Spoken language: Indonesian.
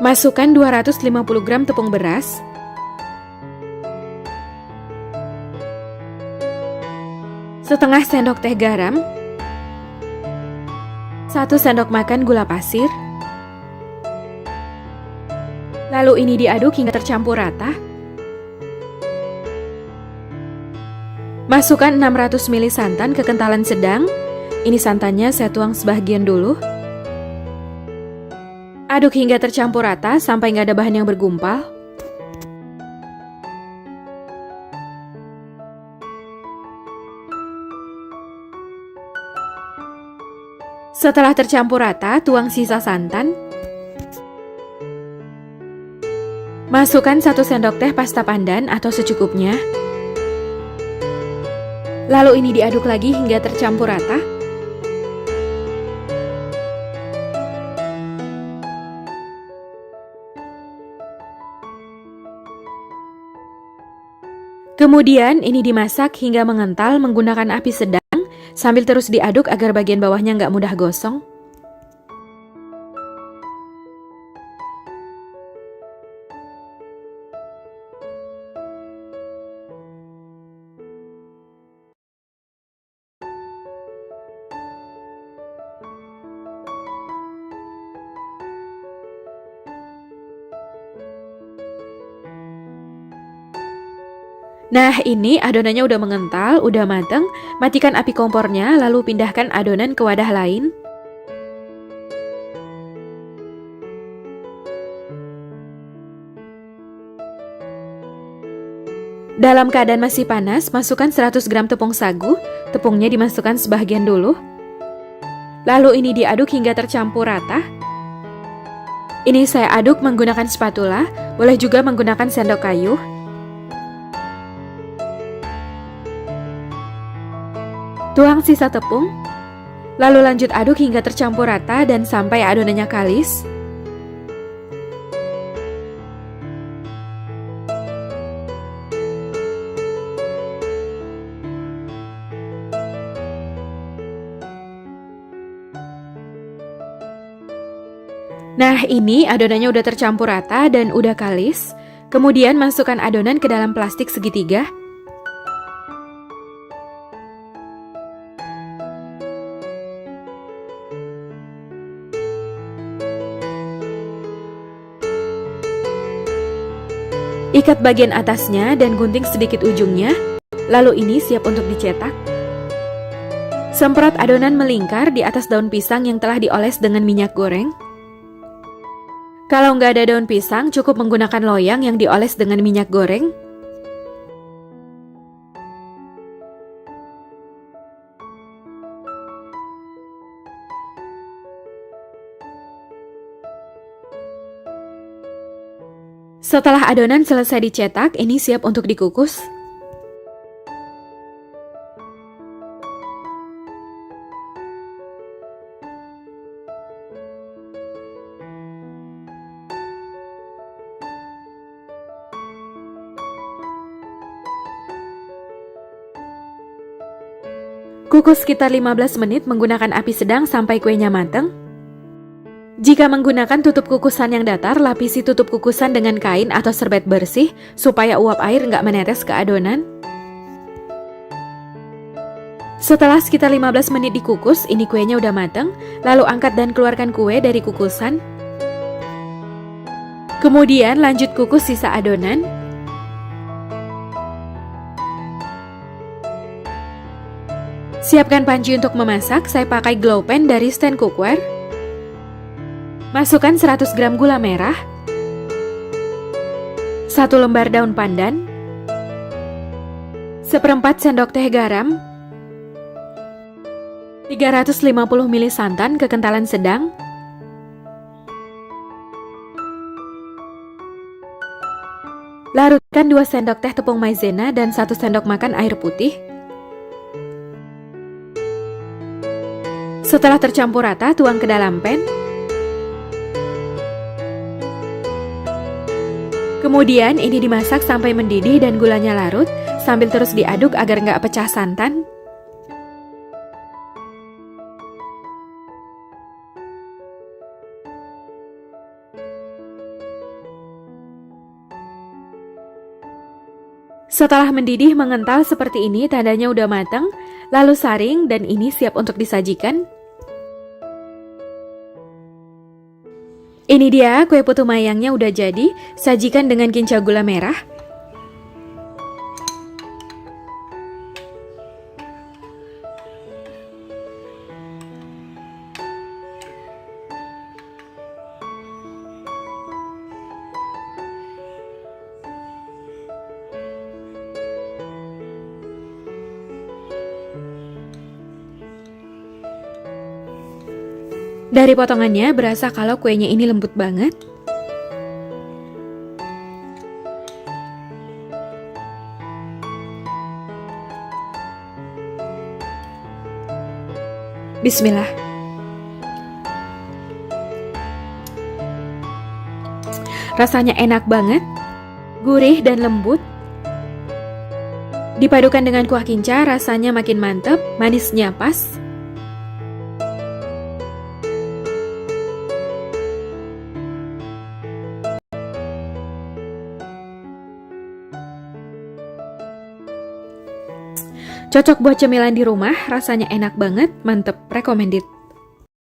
Masukkan 250 gram tepung beras, setengah sendok teh garam, 1 sendok makan gula pasir. Lalu ini diaduk hingga tercampur rata. Masukkan 600 ml santan ke kentalan sedang. Ini santannya saya tuang sebagian dulu. Aduk hingga tercampur rata sampai nggak ada bahan yang bergumpal. Setelah tercampur rata, tuang sisa santan. Masukkan 1 sendok teh pasta pandan atau secukupnya. Lalu ini diaduk lagi hingga tercampur rata. Kemudian ini dimasak hingga mengental menggunakan api sedang sambil terus diaduk agar bagian bawahnya nggak mudah gosong. Nah, ini adonannya udah mengental, udah mateng. Matikan api kompornya, lalu pindahkan adonan ke wadah lain. Dalam keadaan masih panas, masukkan 100 gram tepung sagu. Tepungnya dimasukkan sebagian dulu. Lalu ini diaduk hingga tercampur rata. Ini saya aduk menggunakan spatula, boleh juga menggunakan sendok kayu. Tuang sisa tepung, lalu lanjut aduk hingga tercampur rata dan sampai adonannya kalis. Nah, ini adonannya udah tercampur rata dan udah kalis. Kemudian masukkan adonan ke dalam plastik segitiga. Ikat bagian atasnya dan gunting sedikit ujungnya. Lalu ini siap untuk dicetak. Semprot adonan melingkar di atas daun pisang yang telah dioles dengan minyak goreng. Kalau nggak ada daun pisang, cukup menggunakan loyang yang dioles dengan minyak goreng. Setelah adonan selesai dicetak, ini siap untuk dikukus. Kukus sekitar 15 menit menggunakan api sedang sampai kuenya matang. Jika menggunakan tutup kukusan yang datar, lapisi tutup kukusan dengan kain atau serbet bersih supaya uap air nggak menetes ke adonan. Setelah sekitar 15 menit dikukus, ini kuenya udah matang. Lalu angkat dan keluarkan kue dari kukusan. Kemudian lanjut kukus sisa adonan. Siapkan panci untuk memasak, saya pakai glow pan dari stand cookware. Masukkan 100 gram gula merah, 1 lembar daun pandan, 1/4 sendok teh garam, 350 ml santan kekentalan sedang, larutkan 2 sendok teh tepung maizena dan 1 sendok makan air putih. Setelah tercampur rata, tuang ke dalam pan. Kemudian ini dimasak sampai mendidih dan gulanya larut, sambil terus diaduk agar nggak pecah santan. Setelah mendidih mengental seperti ini, tandanya udah matang. Lalu saring dan ini siap untuk disajikan. Ini dia kue putu mayangnya udah jadi. Sajikan dengan kinca gula merah. Dari potongannya berasa kalau kuenya ini lembut banget. Bismillah. Rasanya enak banget, gurih dan lembut. Dipadukan dengan kuah kinca, rasanya makin mantep, manisnya pas. Cocok buat cemilan di rumah, rasanya enak banget, mantep, recommended.